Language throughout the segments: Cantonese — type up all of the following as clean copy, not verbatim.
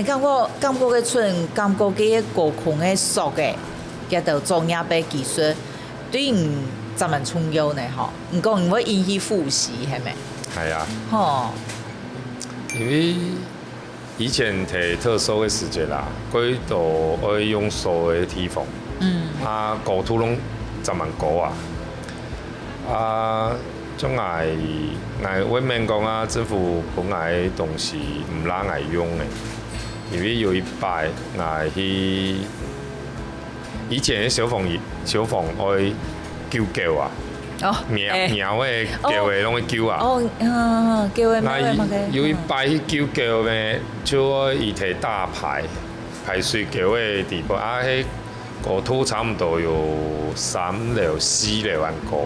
感觉个村，感觉个高空个熟个，叫做中亚杯技术，对咱们重要呢吼。唔讲因为引起复习，系咪？系啊，吼，因为以前摕特殊的时节啦，佢都爱用数的地方，高土拢10万高啊，种我免讲啊，政府本来东西唔拉爱用的，因为有一摆去以前的消防爱救啊。哦，苗的叫的拢会救啊。哦，叫的咩嘛个？有一摆去救呢，就伊摕大排水桥的地步，迄高土差不多有3六4六万高。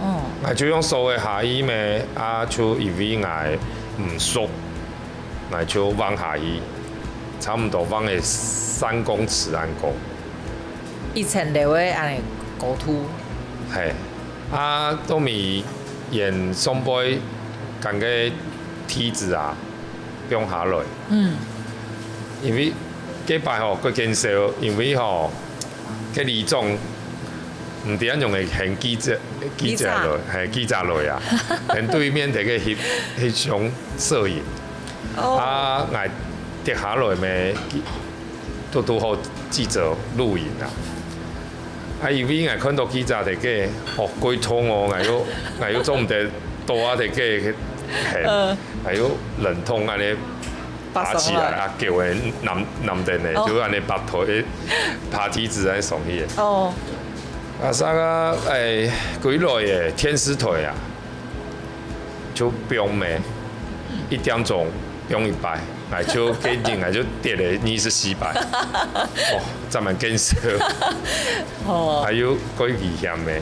哦。就用所谓下伊咩，就因为爱唔熟，就往下伊，差不多往个3公尺安高。1.6的安尼高土。嘿，都咪沿松背赶个梯子啊，用下来。因为几摆吼，佮建设，因为吼，个李总唔点用个现记者落，系记者落啊，连对面摕个翕相摄影。挨跌下来咩，都好记者录影啊。因为我看到记者伫个龟痛哦，我又做唔得多啊，伫个很，还有冷痛安尼爬起来叫的男人的，就安尼拔腿爬梯子安上去的。哦。啥个几类的天使腿啊，就冰的，1点钟冰一摆。就给定，就跌了24摆，咱们建设，还有几危险的，